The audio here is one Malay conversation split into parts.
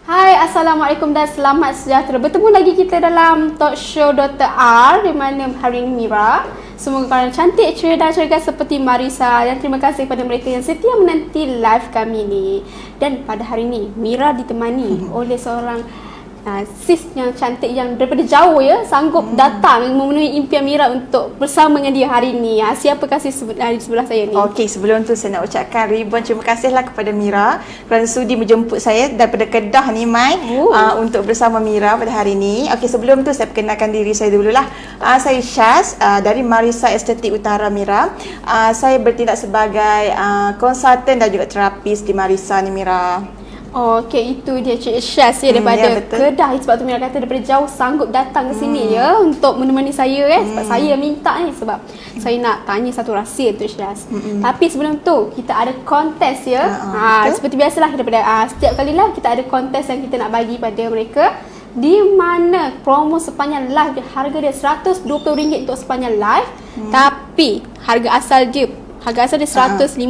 Hai, Assalamualaikum dan selamat sejahtera. Bertemu lagi kita dalam talk show Dr. R di mana hari ini Mira. Semoga kalian cantik, ceria dan cergas seperti Marisa. Dan terima kasih kepada mereka yang setia menanti live kami ni. Dan pada hari ini Mira ditemani oleh seorang sis yang cantik yang daripada jauh ya sanggup datang memenuhi impian Mira untuk bersama dengan dia hari ini. Siapakah sis di sebelah saya ni? Okey, sebelum tu saya nak ucapkan ribuan terima kasihlah kepada Mira kerana sudi menjemput saya daripada Kedah ni Mai untuk bersama Mira pada hari ini. Okey, sebelum tu saya perkenalkan diri saya dululah. Saya Syaz dari Marisa Estetik Utara Mira. Saya bertindak sebagai konsultan dan juga terapis di Marisa ni Mira. Okey, itu dia Cik Syaz ya daripada Kedah. Sebab tu Mira kata daripada jauh sanggup datang ke sini ya untuk menemani saya sebab saya minta ni sebab saya nak tanya satu rahsia tu Syaz. Tapi sebelum tu kita ada kontes ya. Seperti biasalah daripada setiap kalilah kita ada kontes yang kita nak bagi pada mereka, di mana promo sepanjang live harga dia RM120 untuk sepanjang live. Tapi harga asal dia RM150.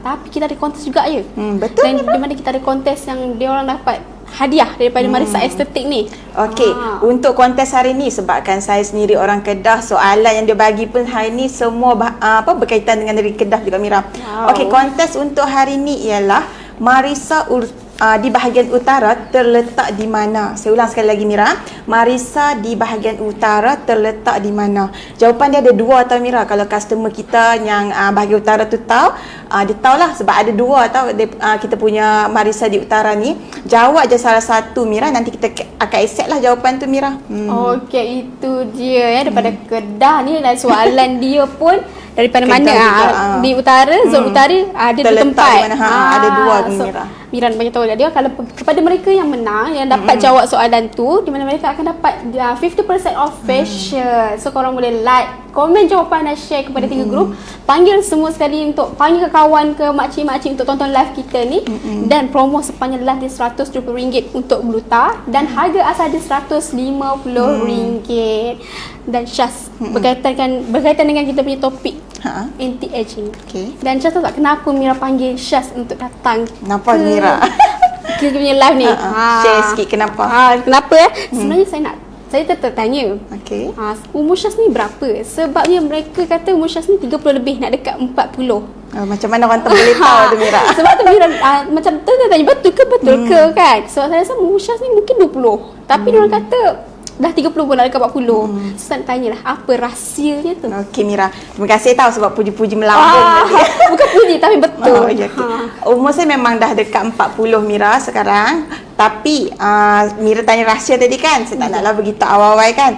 Tapi kita ada kontes juga ya. Betul. Dan di mana kita ada kontes yang dia orang dapat hadiah daripada Marisa Estetik ni. Okey, untuk kontes hari ni sebabkan saya sendiri orang Kedah, soalan yang dia bagi pun hari ni semua berkaitan dengan dari Kedah juga Mira. Okey, kontes untuk hari ni ialah Marisa di bahagian utara terletak di mana? Saya ulang sekali lagi Mira. Marisa di bahagian utara terletak di mana? Jawapan dia ada dua tau Mira. Kalau customer kita yang bahagian utara tu tahu, dia tahulah sebab ada dua tau kita punya Marisa di utara ni. Jawab je salah satu Mira, nanti kita akan accept lah jawapan tu Mira. Okey, itu dia ya daripada Kedah ni, dan soalan dia pun daripada Kedah mana di utara, zon utara ada dua tempat. Ada dua Mira. Mira nak bagi tahu dia kalau kepada mereka yang menang yang dapat jawab soalan tu, di mana mereka akan dapat 50% off facial. So korang boleh like, komen jawapan dan share kepada 3 grup. Panggil semua sekali untuk panggil ke kawan ke makcik-makcik untuk tonton live kita ni. Dan promo sepanjang live dia RM120 untuk gluta dan harga asal dia RM150. Dan Syaz berkaitan dengan kita punya topik anti-aging. Dan Syaz tahu tak kenapa Mira panggil Syaz untuk datang? Kenapa Mira? Kita punya live ni. Share sikit kenapa? Kenapa Sebenarnya saya tertanya. Umur Syaz ni berapa? Sebabnya mereka kata umur Syaz ni 30 lebih nak dekat 40. Macam mana orang boleh tahu tu Mira? Sebab tu Mira macam tu tanya betul ke kan? Sebab saya rasa umur Syaz ni mungkin 20. Tapi diorang kata dah 30 pun nak dekat 40. So nak tanyalah apa rahsianya tu. Okey Mira, terima kasih tahu sebab puji-puji melambung tadi. Bukan puji tapi betul. Oh, ya, okay. Umur saya memang dah dekat 40 Mira sekarang. Tapi Mira tanya rahsia tadi kan, saya tak naklah begitu awal-awal kan.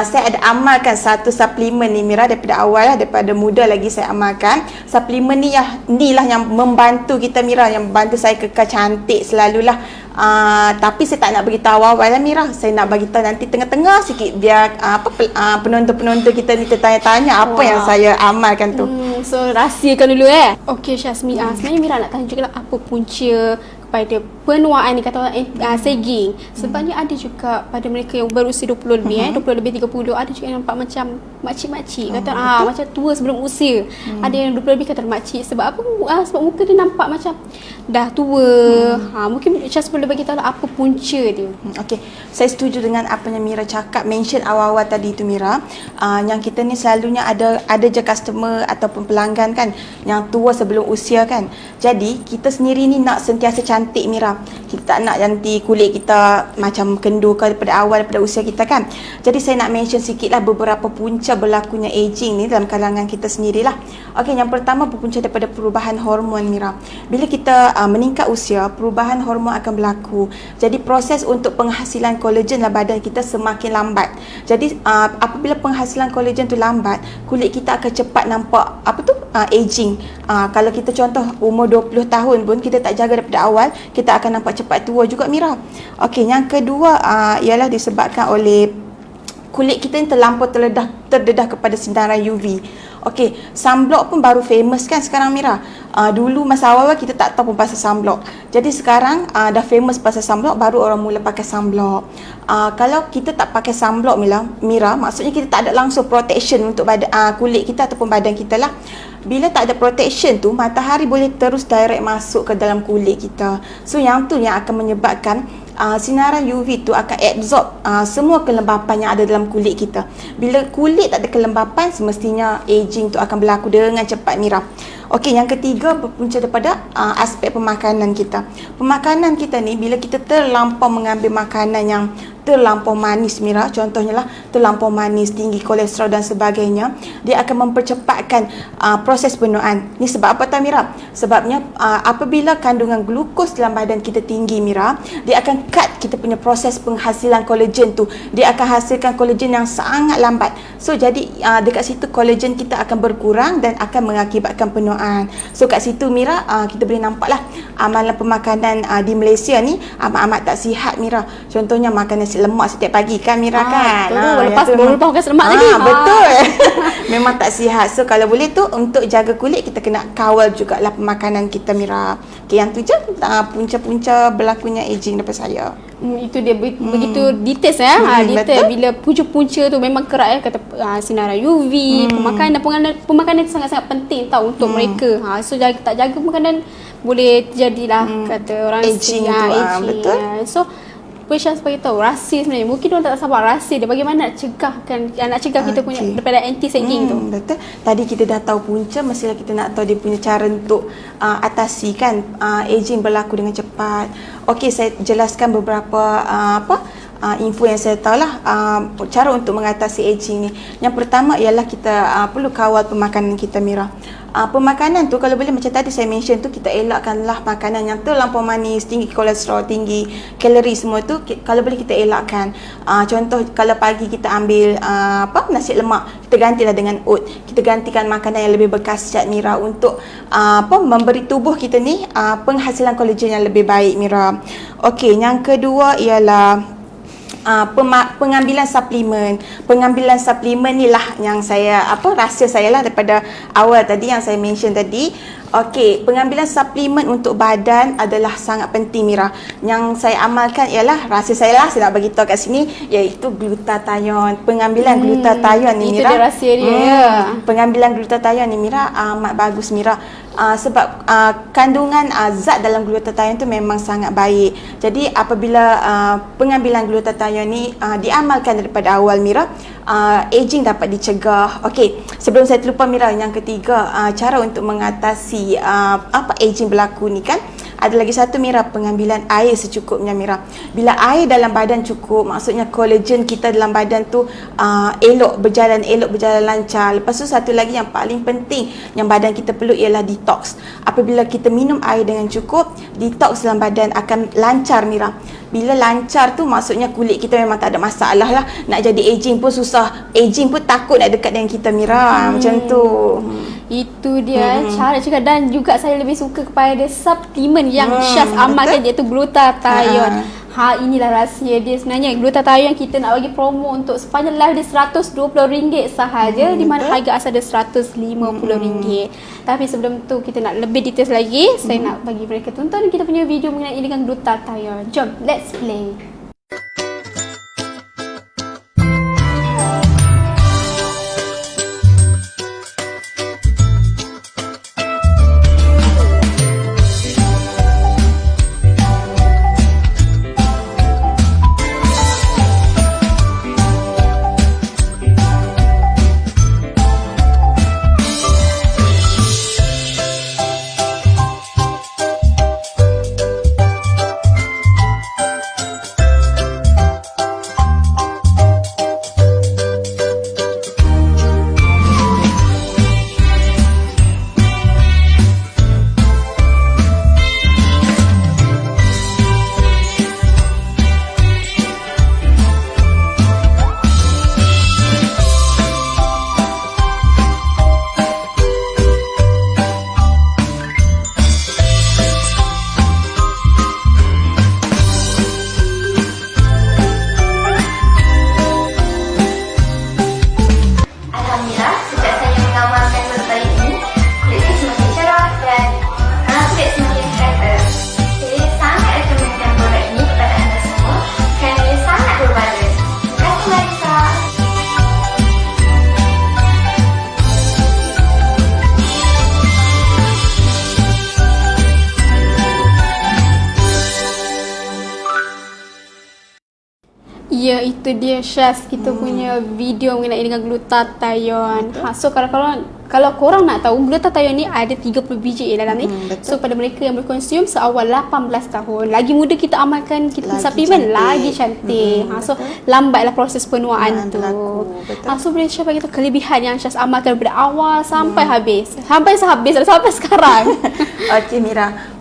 Saya ada amalkan satu suplemen ni Mira daripada awal lah, daripada muda lagi saya amalkan. Suplemen ni lah yang membantu kita Mira, yang membantu saya kekal cantik selalulah. Tapi saya tak nak beritahu awal lah Mira. Saya nak beritahu nanti tengah-tengah sikit biar penonton-penonton kita ni tertanya-tanya apa yang saya amalkan tu. So rahsiakan dulu Okey Syazmi, sebenarnya Mira nak tanya juga lah apa punca kepada penuaan ni kata orang sagging. Sebabnya ada juga pada mereka yang berusia 20 lebih 20 lebih 30 ada juga yang nampak macam makcik-makcik kata macam tua sebelum usia. Ada yang 20 lebih kata makcik sebab apa? Sebab muka dia nampak macam dah tua. Mungkin Syaz boleh bagi tahu lah apa punca dia. Okey, saya setuju dengan apa yang Mira cakap, mention awal-awal tadi tu Mira. Yang kita ni selalunya ada je customer ataupun pelanggan kan yang tua sebelum usia kan. Jadi kita sendiri ni nak sentiasa cantik Mira. Kita tak nak nanti kulit kita macam kendur daripada awal, daripada usia kita kan. Jadi saya nak mention sikit lah beberapa punca berlakunya aging ni dalam kalangan kita sendirilah. Okey, yang pertama berpunca daripada perubahan hormon Mira. Bila kita meningkat usia, perubahan hormon akan berlaku. Jadi proses untuk penghasilan kolagen dalam badan kita semakin lambat. Jadi apabila penghasilan kolagen tu lambat, kulit kita akan cepat nampak aging. Kalau kita contoh umur 20 tahun pun kita tak jaga daripada awal, kita akan nampak cepat tua juga Mira. Okey, yang kedua ialah disebabkan oleh kulit kita ni terlampau terdedah kepada sinaran UV. Okey, sunblock pun baru famous kan sekarang Mira. Dulu masa awal kita tak tahu pun pasal sunblock. Jadi sekarang dah famous pasal sunblock, baru orang mula pakai sunblock. Kalau kita tak pakai sunblock Mira, maksudnya kita tak ada langsung protection untuk kulit kita ataupun badan kita lah. Bila tak ada protection tu, matahari boleh terus direct masuk ke dalam kulit kita. So yang tu yang akan menyebabkan sinaran UV tu akan absorb semua kelembapan yang ada dalam kulit kita. Bila kulit tak ada kelembapan, semestinya aging tu akan berlaku dengan cepat Mira. Okey, yang ketiga berpunca daripada aspek pemakanan kita. Pemakanan kita ni bila kita terlampau mengambil makanan yang terlampau manis Mira, contohnya lah terlampau manis, tinggi kolesterol dan sebagainya, dia akan mempercepatkan proses penuaan. Ni sebab apa tahu Mira? Sebabnya apabila kandungan glukos dalam badan kita tinggi Mira, dia akan cut kita punya proses penghasilan kolagen tu. Dia akan hasilkan kolagen yang sangat lambat. So jadi dekat situ kolagen kita akan berkurang dan akan mengakibatkan penuaan. So kat situ Mira, kita boleh nampak lah amalan pemakanan di Malaysia ni amat-amat tak sihat Mira. Contohnya makan nasi lemak setiap pagi kan Mira kan. Baru lepas makan lemak lagi. Betul. Memang tak sihat. So kalau boleh tu untuk jaga kulit kita kena kawal jugalah pemakanan kita Mira. Okay, yang tu je punca-punca berlakunya aging daripada saya. Itu dia begitu details detail. Bila punca-punca tu memang kerat kata sinaran UV, pemakanan itu sangat-sangat penting tau untuk mereka. So tak jaga makanan boleh terjadilah kata orang aging tu. Betul. So Syaz bagi tahu rahsia sebenarnya. Mungkin orang tak sabar rahsia dia bagaimana nak cegah kita punya daripada anti sagging tu. Betul. Tadi kita dah tahu punca, mestilah kita nak tahu dia punya cara untuk atasi kan aging berlaku dengan cepat. Okey, saya jelaskan beberapa info yang saya tahu lah cara untuk mengatasi aging ni. Yang pertama ialah kita perlu kawal pemakanan kita Mira. Pemakanan tu kalau boleh macam tadi saya mention tu, kita elakkanlah makanan yang terlampau manis, tinggi kolesterol, tinggi kalori, semua tu kalau boleh kita elakkan. Contoh kalau pagi kita ambil nasi lemak, kita gantilah dengan oat. Kita gantikan makanan yang lebih berkhasiat Mira untuk memberi tubuh kita ni penghasilan kolagen yang lebih baik Mira. Okey, yang kedua ialah pengambilan suplemen. Pengambilan suplemen ni lah yang saya rahsia saya lah daripada awal tadi yang saya mention tadi. Okey, pengambilan suplemen untuk badan adalah sangat penting Mira. Yang saya amalkan ialah rahsia saya lah, saya nak bagi tahu kat sini, iaitu glutathione. Pengambilan glutathione ni Mira. Itu dia rahsia dia. Pengambilan glutathione ni Mira amat bagus Mira. Sebab kandungan zat dalam glutathione tu memang sangat baik. Jadi apabila pengambilan glutathione ni diamalkan daripada awal Mira, aging dapat dicegah. Okey, sebelum saya terlupa Mira, yang ketiga cara untuk mengatasi aging berlaku ni kan, Ada lagi satu Mira, pengambilan air secukupnya Mira. Bila air dalam badan cukup, maksudnya kolagen kita dalam badan tu elok berjalan lancar. Lepas tu satu lagi yang paling penting yang badan kita perlu ialah detox. Apabila kita minum air dengan cukup, detox dalam badan akan lancar Mira. Bila lancar tu maksudnya kulit kita memang tak ada masalah lah. Nak jadi aging pun susah. Aging pun takut nak dekat dengan kita Mira. Macam tu. Itu dia cara cakap. Dan juga saya lebih suka kepada suplemen yang Syaz amalkan, iaitu glutathione. Inilah rahsia dia sebenarnya. Glutathione yang kita nak bagi promo untuk sepanjang live dia RM120 sahaja, di mana harga asal dia RM150. Tapi sebelum tu kita nak lebih details lagi, saya nak bagi mereka tonton kita punya video mengenai dengan glutathione. Jom, let's play. Ya, itu dia Syaz, kita punya video mengenai dengan glutathione. So kalau korang nak tahu, glutathione ni ada 30 biji dalam ni. So pada mereka yang berkonsum seawal 18 tahun, lagi muda kita amalkan kita suplemen, lagi cantik. So lambatlah proses penuaan tu. So boleh share bagi tu kelebihan yang Syaz amalkan daripada awal sampai habis. Sampai sekarang. Okey Mira,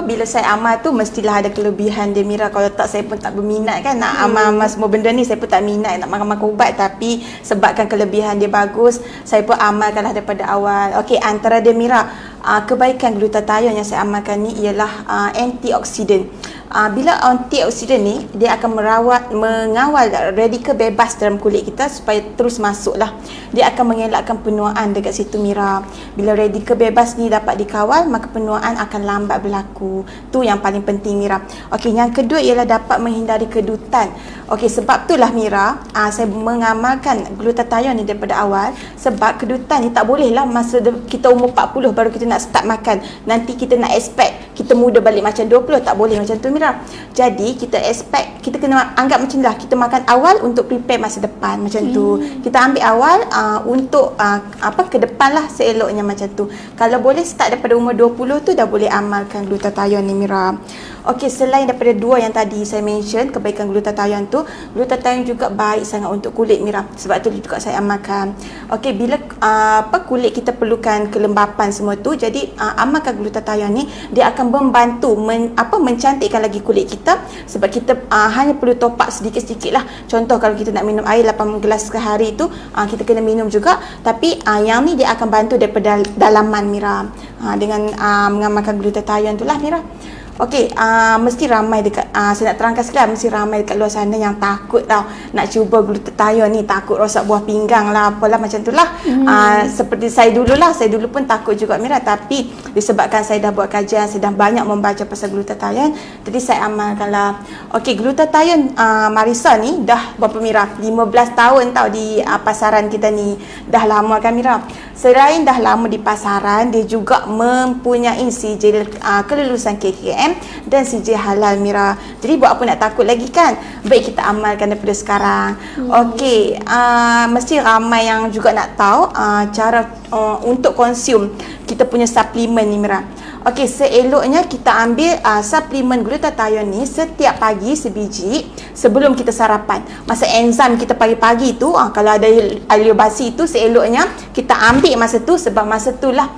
bila saya amal tu mestilah ada kelebihan dia Mira. Kalau tak saya pun tak berminat kan nak amal semua benda ni. Saya pun tak minat nak makan ubat, tapi sebabkan kelebihan dia bagus, saya pun amalkanlah daripada awal. Okey, antara dia Mira, kebaikan glutathione yang saya amalkan ni ialah antioksidan. Bila antioksidan ni, dia akan mengawal radikal bebas dalam kulit kita supaya terus masuklah. Dia akan mengelakkan penuaan dekat situ Mira. Bila radikal bebas ni dapat dikawal, maka penuaan akan lambat berlaku. Tu yang paling penting Mira. Okey, yang kedua ialah dapat menghindari kedutan. Okey, sebab itulah Mira, saya mengamalkan glutathione ni daripada awal. Sebab kedutan ni tak boleh lah masa kita umur 40 baru kita nak start makan. Nanti kita nak expect kita muda balik macam 20, tak boleh macam tu Mira. Jadi kita expect, kita kena anggap macam dah kita makan awal untuk prepare masa depan macam tu. Kita ambil awal untuk ke depan lah seeloknya macam tu. Kalau boleh start daripada umur 20 tu dah boleh amalkan glutathione ni Mira. Okey, selain daripada dua yang tadi saya mention kebaikan glutathione tu, glutathione juga baik sangat untuk kulit Mira. Sebab tu juga saya amalkan. Okey, bila kulit kita perlukan kelembapan semua tu, jadi amalkan glutathione ni, dia akan membantu mencantikkan lagi kulit kita. Sebab kita hanya perlu top up sedikit-sedikit lah. Contoh kalau kita nak minum air 8 gelas sehari tu, kita kena minum juga. Tapi yang ni dia akan bantu daripada dalaman Mira. Dengan mengamalkan glutathione tu lah Mira. Okey, mesti ramai dekat saya nak terangkan sekali, mesti ramai dekat luar sana yang takut tau nak cuba glutathione ni, takut rosak buah pinggang lah, apalah macam tu lah. Seperti saya dulu pun takut juga Mira, tapi disebabkan saya dah buat kajian, saya dah banyak membaca pasal glutathione, jadi saya amalkan lah. Okey, glutathione Marisa ni dah berapa Mira? 15 tahun tau di pasaran kita ni. Dah lama kan Mira? Selain dah lama di pasaran, dia juga mempunyai sijil kelulusan KKM dan sijil halal Mira. Jadi buat apa nak takut lagi kan? Baik kita amalkan daripada sekarang. Okey, mesti ramai yang juga nak tahu cara untuk konsum kita punya suplemen ni Mira. Okey, seeloknya kita ambil suplemen glutathione ni setiap pagi sebiji sebelum kita sarapan. Masa enzim kita pagi-pagi tu, kalau ada ahli basi tu, seeloknya kita ambil masa tu, sebab masa itulah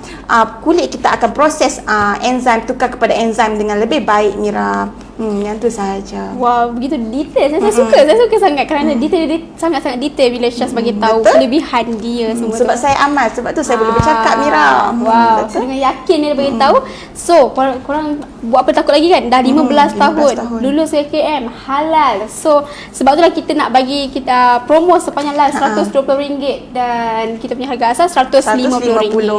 kulit kita akan proses enzim, tukar kepada enzim dengan lebih baik, Mira. Yang tu sahaja. Wow, begitu detail. Saya suka sangat kerana detail dia sangat-sangat detail bila Syaz bagi tahu kelebihan dia semua. Sebab saya amal, sebab tu saya boleh bercakap, Mira. Wow, so dengan yakin dia bagi tahu. So, korang buat apa takut lagi kan? Dah 15 tahun. Dulu saya KM halal. So, sebab itulah kita nak bagi kita promo sepanjang live RM120 dan kita punya harga asal RM150.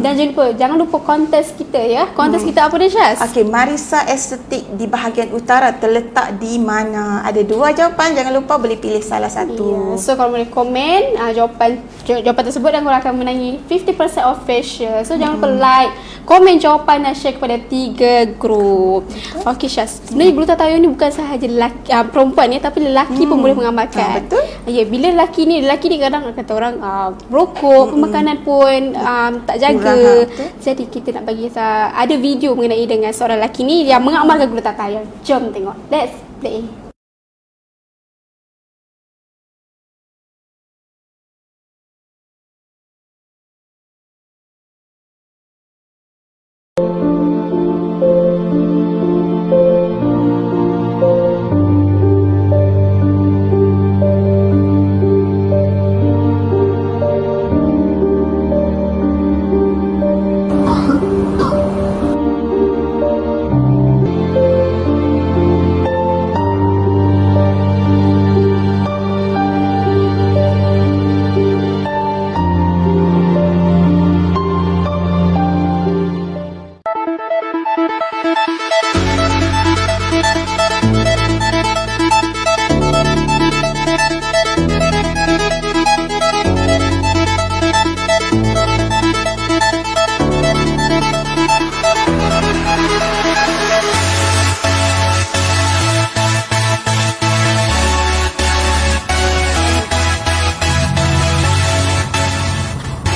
Dan jangan lupa kontes kita ya. Kontes kita apa dia, Syaz? Okey, Marisa Estetik di bahagian utara terletak di mana? Ada 2 jawapan, jangan lupa boleh pilih salah satu. So korang boleh komen jawapan tersebut dan korang akan menangi 50% off facial. So jangan lupa like, komen jawapan dan share kepada 3 grup. Okey Syaz, sebenarnya glutathione ni bukan sahaja lelaki, perempuan ya, tapi lelaki pun boleh mengamalkan. Betul. Ya, bila lelaki ni kadang kata orang rokok, pemakanan pun tak jaga. Jadi kita nak bagi ada video mengenai dengan seorang lelaki ni yang mengamalkan glutathione. Jom tengok. Let's play.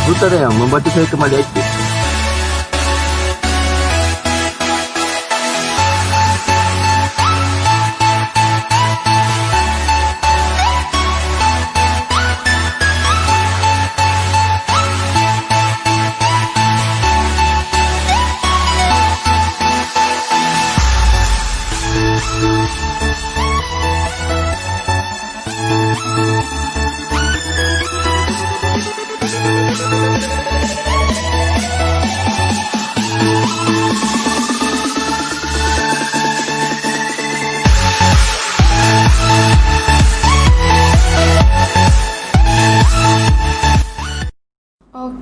Glutathione membantu saya kembali aktif.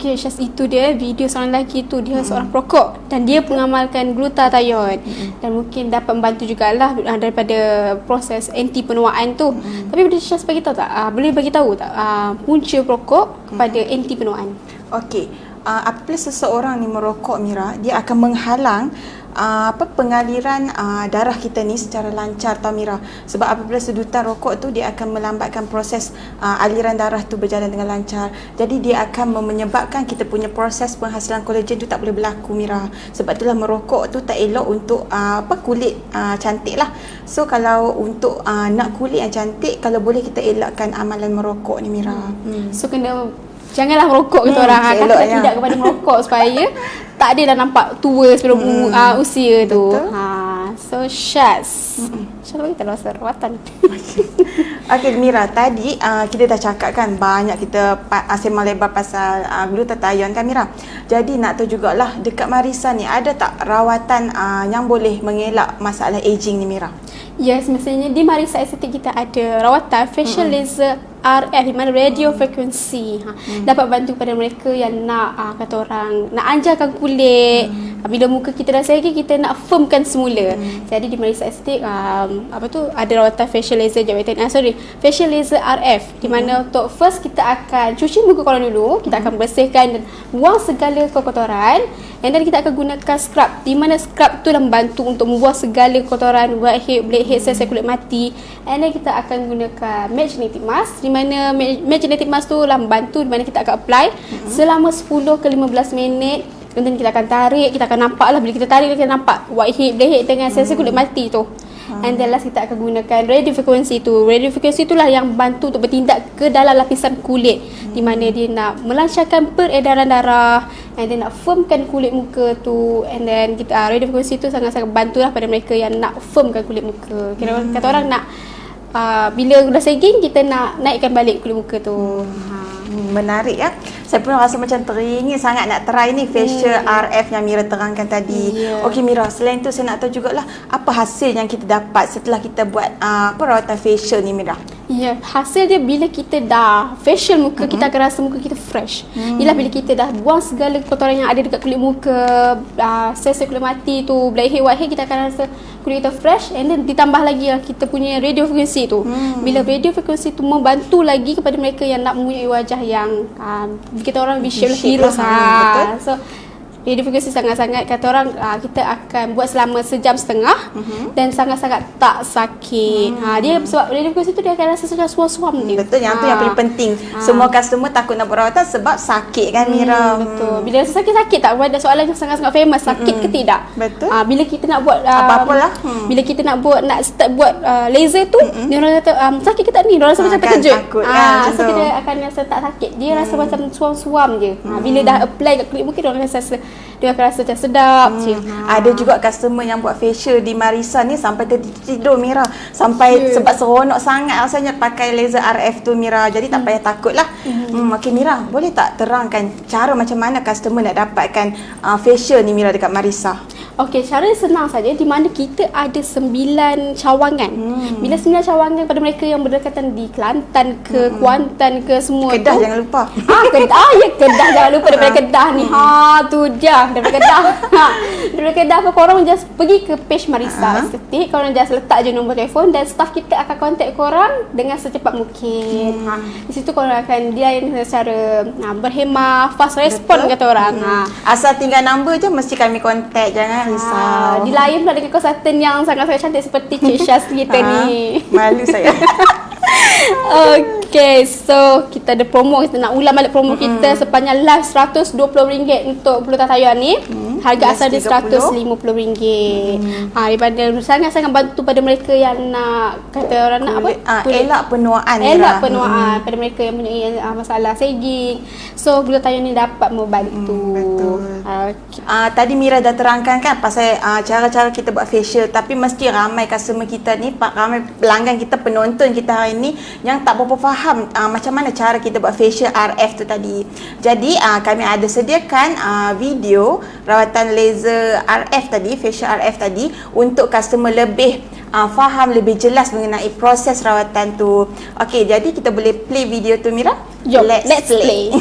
Okey Syaz, itu dia video seorang lelaki tu. Dia seorang perokok dan dia mengamalkan glutathione dan mungkin dapat membantu jugalah daripada proses anti penuaan tu. Tapi boleh Syaz bagi tahu tak, boleh bagi tahu tak punca perokok kepada anti penuaan? Okey, apabila seseorang ni merokok, Mira, dia akan menghalang pengaliran darah kita ni secara lancar, tau Mira. Sebab apabila sedutan rokok tu, dia akan melambatkan proses aliran darah tu berjalan dengan lancar. Jadi dia akan menyebabkan kita punya proses penghasilan kolagen tu tak boleh berlaku, Mira. Sebab itulah merokok tu tak elok untuk kulit cantik lah. So kalau untuk nak kulit yang cantik, kalau boleh kita elakkan amalan merokok ni, Mira. So janganlah merokok kita orang. Kata tidak kepada merokok supaya tak ada dah nampak tua sebelum usia tu. So Syaz, Syaz bagi tahu pasal rawatan. Okey Mira, tadi kita dah cakap kan, banyak kita sembang lebar pasal glutathione kan, Mira. Jadi nak tahu jugalah, dekat Marisa ni ada tak rawatan yang boleh mengelak masalah aging ni, Mira? Ya, semestinya di Marisa Estetik kita ada rawatan facial laser RF, di mana radio frekuensi dapat bantu pada mereka yang nak kata orang nak anjarkan kulit. Bila muka kita dah segel, kita nak firmkan semula. Jadi di Marisa Estetik ada rawatan facial laser facial laser RF, di mana untuk first kita akan cuci muka korang dulu, kita akan bersihkan dan buang segala kotoran. And then kita akan gunakan scrub, di mana scrub tu dah membantu untuk membuang segala kotoran, whitehead, blackhead, sel kulit mati. And then kita akan gunakan magnetic mask, di mana magnetic mask tu lah membantu, di mana kita akan apply selama 10 ke 15 minit Kemudian kita akan tarik, kita akan nampak lah, bila kita tarik kita nampak whitehead, blackhead dengan sel-sel kulit mati tu. And then last kita akan gunakan radiofrequency tu. Radiofrequency itulah yang bantu untuk bertindak ke dalam lapisan kulit, di mana dia nak melancarkan peredaran darah, and then nak firmkan kulit muka tu. And then kita radiofrequency tu sangat-sangat bantulah pada mereka yang nak firmkan kulit muka. Kata orang nak bila dah sagging, kita nak naikkan balik kulit muka tu. Menarik ya. Saya pun rasa macam teringin sangat nak try ni facial RF yang Mira terangkan tadi. Okey Mira, selain tu saya nak tahu jugalah apa hasil yang kita dapat setelah kita buat perawatan facial ni Mira. Ya, hasil dia bila kita dah facial muka, kita akan rasa muka kita fresh. Ialah bila kita dah buang segala kotoran yang ada dekat kulit muka, sel-sel kulit mati tu, blackhead, whitehead, kita akan rasa kulit kita fresh. And then ditambah lagi kita punya radio frequency tu. Bila radio frequency tu membantu lagi kepada mereka yang nak mempunyai wajah yang kita orang visual heroes. Betul. So radio frequency sangat-sangat, kata orang kita akan buat selama sejam setengah dan sangat-sangat tak sakit. Dia sebab radio frequency tu dia akan rasa macam suam-suam dia. Betul, yang tu yang paling penting. Semua customer takut nak perawatan sebab sakit kan Mira. Betul. Bila rasa sakit tak? Ada soalan yang sangat-sangat famous, sakit ke tidak? Betul. Bila kita nak buat apa-apalah. Bila kita nak start buat laser tu, dia orang kata sakit ke tak ni? Dia orang rasa macam Kan terkejut. takut kan, macam So tu. kita akan rasa tak sakit. Dia rasa macam suam-suam je. Bila dah apply kat kulit muka, dia orang akan rasa macam sedap je. Ada juga customer yang buat facial di Marisa ni sampai tertidur Mira. Sampai sebab seronok sangat rasanya pakai laser RF tu Mira. Jadi tak payah takut lah. Okey Mira, boleh tak terangkan cara macam mana customer nak dapatkan facial ni Mira dekat Marisa? Okey, cara senang saja, di mana kita ada 9 cawangan. Bila 9 cawangan pada mereka yang berdekatan di Kelantan ke Kuantan ke semua Kedah tu. jangan lupa. Kedah, ya Kedah, jangan lupa daripada Kedah ni. Tu dia daripada Kedah. Daripada Kedah apa, korang just pergi ke page Marisa Estetik, korang just letak je nombor telefon dan staff kita akan contact korang dengan secepat mungkin. Di situ korang akan dilayani secara berhemah, fast respon kata orang. Asal tinggal number je mesti kami contact, jangan risau. Dilayan pula dengan konsultan yang sangat-sangat cantik seperti Cik Syaz kita ni. Malu saya. Okay, so kita ada promo. Kita nak ulang balik promo kita sepanjang live RM120 untuk pelutar tayuan ni. Harga asal dia RM150. Daripada sangat-sangat bantu pada mereka yang nak, kata orang nak apa? Elak penuaan. Elak penuaan pada mereka yang punya masalah sagging. So pelutar tayuan ni dapat membantu. Betul. Okay. Tadi Mira dah terangkan kan pasal cara-cara kita buat facial, tapi mesti ramai customer kita ni, ramai pelanggan kita, penonton kita hari ni yang tak berapa faham macam mana cara kita buat facial RF tu tadi. Jadi kami ada sediakan video rawatan laser RF tadi, facial RF tadi, untuk customer lebih faham, lebih jelas mengenai proses rawatan tu. Okey, jadi kita boleh play video tu Mira? Jom, let's play.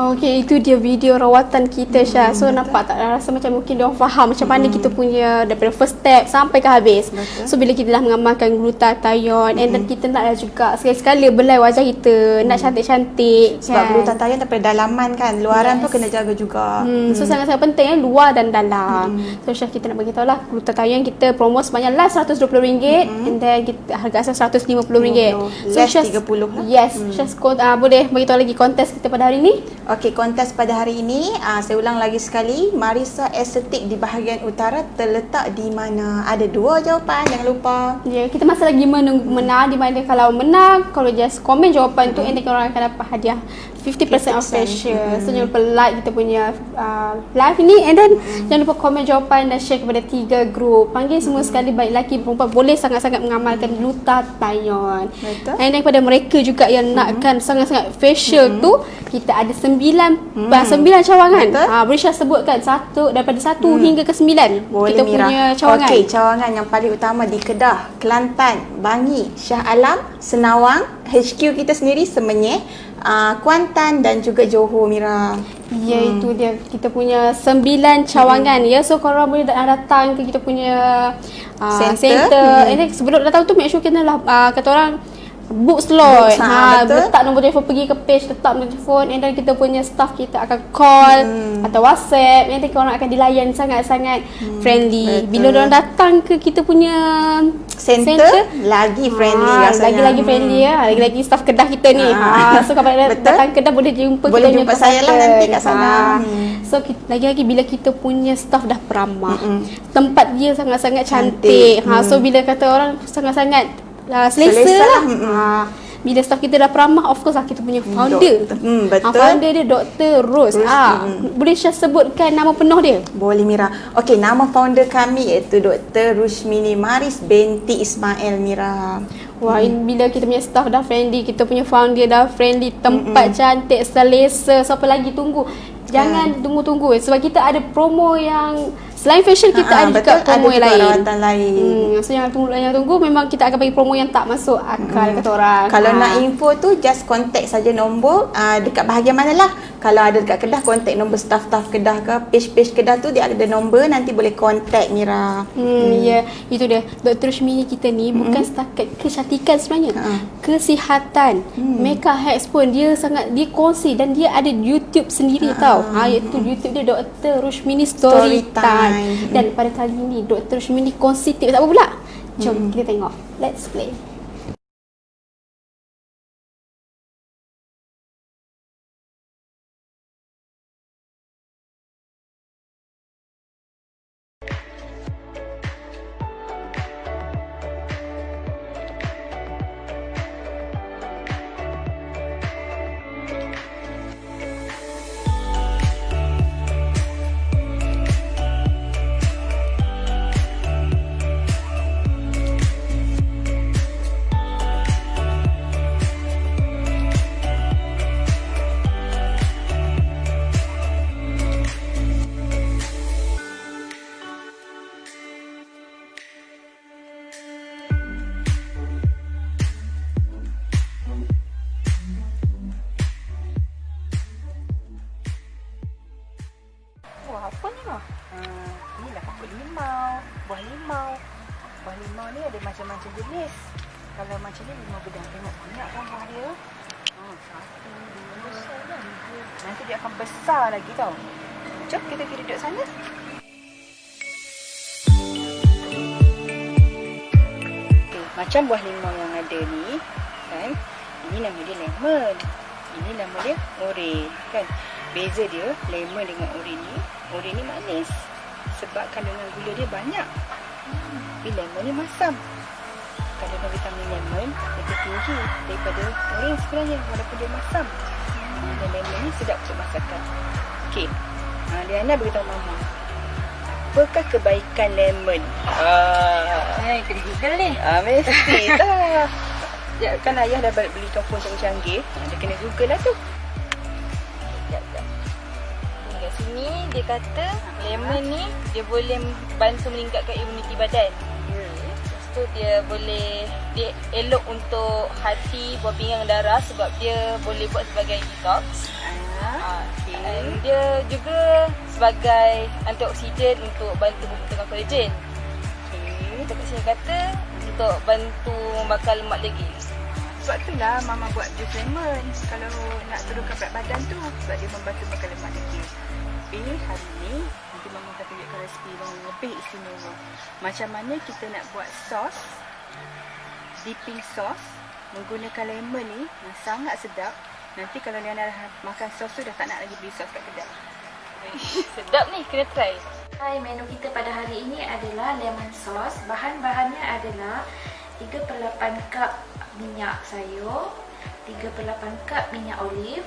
Okay, itu dia video rawatan kita Syah. So nampak tak, rasa macam mungkin dia orang faham macam mana kita punya daripada first step sampai ke habis. Betul. So bila kita dah mengamalkan glutathione and then kita naklah juga sekali-sekala belai wajah kita, nak cantik-cantik Sebab kan. glutathione daripada dalaman kan, luaran tu kena jaga juga. So sangat-sangat penting luar dan dalam. So Syah, kita nak bagi tahu lah, glutathione kita promo sebanyak last RM120 and then kita harga asal RM150. Less 30 lah. Yes, Syah boleh bagi tahu lagi kontes kita pada hari ni. Okey, kontes pada hari ini, saya ulang lagi sekali, Marisa Estetik di bahagian utara terletak di mana? Ada 2 jawapan, jangan lupa. Ya, kita masih lagi menunggu menang, di mana kalau menang, kalau just komen jawapan tu, and then korang akan dapat hadiah 50% off facial. So jangan lupa like kita punya live ni, and then jangan lupa komen jawapan dan share kepada 3 group. Panggil semua sekali, baik lelaki perempuan, boleh sangat-sangat mengamalkan glutathione. Betul. And then kepada mereka juga yang nakkan sangat-sangat facial tu, kita ada 9 cawangan. Betul. Boleh Syah sebutkan daripada 1 hingga ke 9 Boleh, kita Mira. punya cawangan. Okey, cawangan yang paling utama di Kedah, Kelantan, Bangi, Shah Alam, Senawang, HQ kita sendiri Semenyih, Kuantan dan juga Johor, Mira. Ya, itu dia. Kita punya 9 cawangan. Ya, so korang boleh datang ke kita punya center. And then sebelum datang tu, make sure kita lah kata orang book slot. Betul. Letak nombor telefon, pergi ke page, letak nombor telefon, and then kita punya staff kita akan call atau WhatsApp. Nanti korang akan dilayan sangat-sangat friendly. Betul. Bila orang datang ke kita punya Center lagi friendly rasanya. Lagi-lagi friendly ya. Lagi-lagi staff Kedah kita ni. So kalau datang Kedah boleh jumpa Boleh kita jumpa saya lah nanti kat sana. So lagi-lagi bila kita punya staff dah peramah, tempat dia sangat-sangat cantik. So bila kata orang sangat-sangat selesa lah. Bila staff kita dah peramah, of course lah kita punya founder. Betul. Founder dia Dr. Ros. Boleh Syah sebutkan nama penuh dia? Boleh, Mira. Okey, nama founder kami iaitu Dr. Rushmini Maris binti Ismail, Mira. Wah, bila kita punya staff dah friendly, kita punya founder dah friendly, tempat cantik, selesa, siapa lagi tunggu? Jangan tunggu-tunggu sebab kita ada promo yang selain fashion, kita ada juga promo yang lain. Rawatan lain. So jangan tunggu, memang kita akan bagi promo yang tak masuk akal kata orang. Kalau nak info tu just contact saja nombor dekat bahagian manalah. Kalau ada dekat Kedah, contact nombor staff-staff Kedah ke page-page Kedah tu, dia ada nombor, nanti boleh contact, Mira. Ya, itu dia. Dr. Rushmini kita ni bukan setakat kecantikan sebenarnya. Kesihatan. Makeup hacks pun dia kongsi, dan dia ada YouTube sendiri tau. Iaitu YouTube dia Dr. Rushmini Storytime. Dan pada kali ni Dr. Rushmini kongsi tips apa pula? Jom kita tengok. Let's play. Apa ni mah? Inilah pokok limau, buah limau. Buah limau ni ada macam-macam jenis. Kalau macam ni limau bedang, tengok banyak kan buah dia. Satu, dua, tiga. Nanti dia akan besar lagi tau. Jom kita pergi duduk sana. Okay, macam buah limau yang ada ni kan, ini nama dia lemon, ini nama dia orange kan. Beza dia lemon dengan orange ni manis sebab kandungan gula dia banyak. Tapi lemon ni masam. Kandungan vitamin lemon lebih tinggi daripada orange sebenarnya, walaupun dia masam. Dan lemon ni sedap untuk masakan. Okey. Liana beritahu Mama, apakah kebaikan lemon? Kena Google ni. Mesti tak. Ya, kan ayah dah beli telefon canggih. Dia kena Google lah tu. Kat sini dia kata lemon ni dia boleh bantu meningkatkan imuniti badan. Lepas tu dia elok untuk hati, buah pinggang darah sebab dia boleh buat sebagai detox. Dia juga sebagai antioksidan untuk bantu membentukkan kolagen. Dekat sini kata untuk bantu membakar lemak lagi. Sebab itulah Mama buat jus lemon kalau nak turunkan berat badan tu, sebab dia membantu bakar lemak degil. Tapi hari ni nanti Mama akan tunjukkan resipi yang lebih istimewa. Macam mana kita nak buat sos, dipping sos menggunakan lemon ni yang sangat sedap. Nanti kalau Liana dah makan sos tu dah tak nak lagi beli sos kat kedai. Sedap ni, kena try. Hai, menu kita pada hari ini adalah lemon sauce. Bahan-bahannya adalah 3/8 cup minyak sayur, 3/8 cup minyak olive,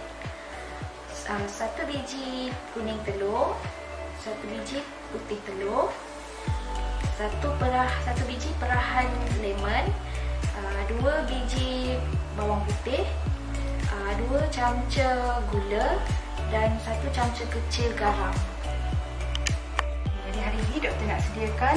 1 biji kuning telur, 1 biji putih telur, 1 biji perahan lemon, 2 biji bawang putih, 2 camca gula dan 1 camca kecil garam. Jadi hari ini doktor nak sediakan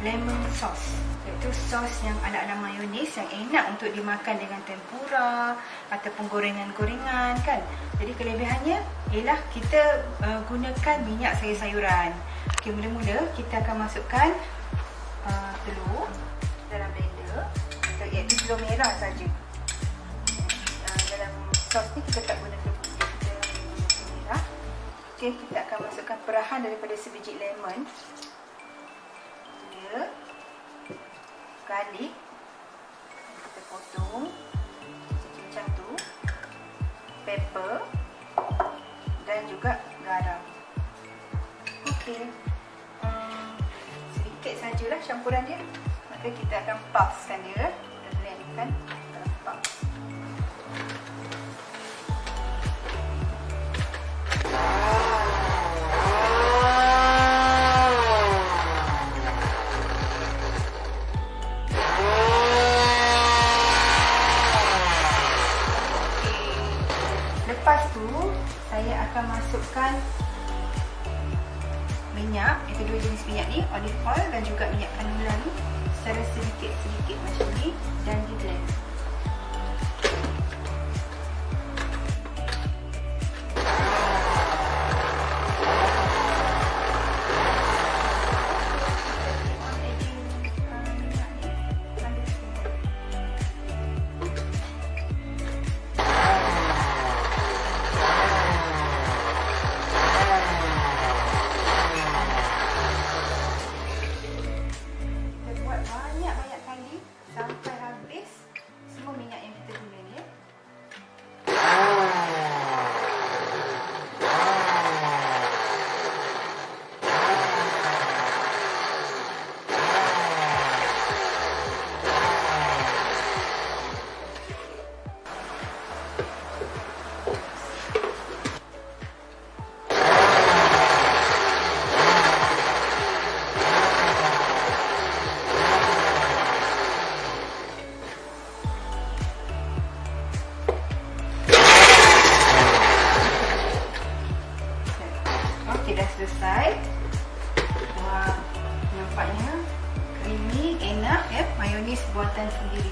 lemon sauce, iaitu sos yang ala-ala mayonis yang enak untuk dimakan dengan tempura ataupun gorengan-gorengan kan. Jadi kelebihannya ialah kita gunakan minyak sayur-sayuran. Okey, mula-mula kita akan masukkan telur dalam blender, iaitu telur merah saja. Dalam sos ni kita tak guna telur putih, kita guna telur merah. Okey, kita akan masukkan perahan daripada sebiji lemon, gula, garlic, kita potong macam tu, pepper dan juga garam. Okey, sedikit sajalah campuran dia. Maka kita akan puffkan dia, kita blendkan, kita puff. Lepas tu, saya akan masukkan minyak, iaitu 2 jenis minyak ni, olive oil dan juga minyak canola ni, secara sedikit-sedikit macam ni dan di blend. Banyak-banyak kali sampai habis semua minyak yang kita guna ni ya. Okey, dah selesai. Wah, nampaknya creamy, enak ya, mayonis buatan sendiri.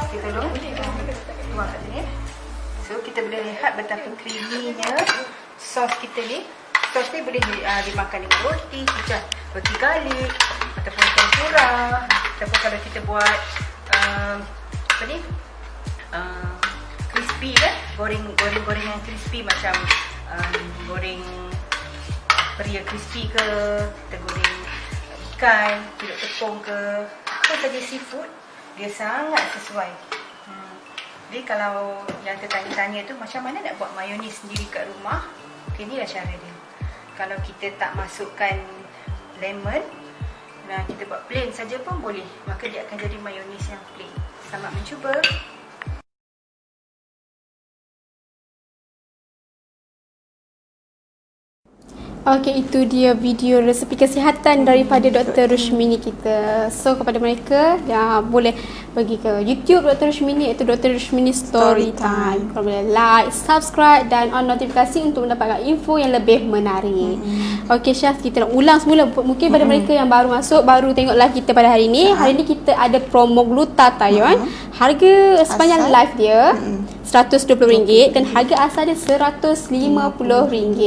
Okey, tolong tuang kat sini. So, kita boleh lihat betapa creamy-nya sos kita ni. Sos ni boleh dimakan dengan roti, macam roti garlic ataupun tempura, ataupun kalau kita buat apa ni? Crispy kan? Gorengan crispy macam goreng peria crispy ke, kita goreng ikan, tidak tepung ke, apa saja seafood, dia sangat sesuai. Jadi kalau yang tertanya-tanya tu macam mana nak buat mayonis sendiri kat rumah, okay, inilah cara dia. Kalau kita tak masukkan lemon, nah kita buat plain saja pun boleh, maka dia akan jadi mayonis yang plain. Selamat mencuba. Okey, itu dia video resepi kesihatan daripada Dr. Rushmini kita. So, kepada mereka yang boleh pergi ke YouTube Dr. Rushmini, iaitu Dr. Rushmini Storytime. Korang boleh like, subscribe dan on notifikasi untuk mendapatkan info yang lebih menarik. Okey, Syaf, kita nak ulang semula. Mungkin pada mereka yang baru masuk, baru tengok live kita pada hari ni. Hari ni kita ada promo glutathione. Harga sepanjang live dia RM120 dan harga asal dia RM150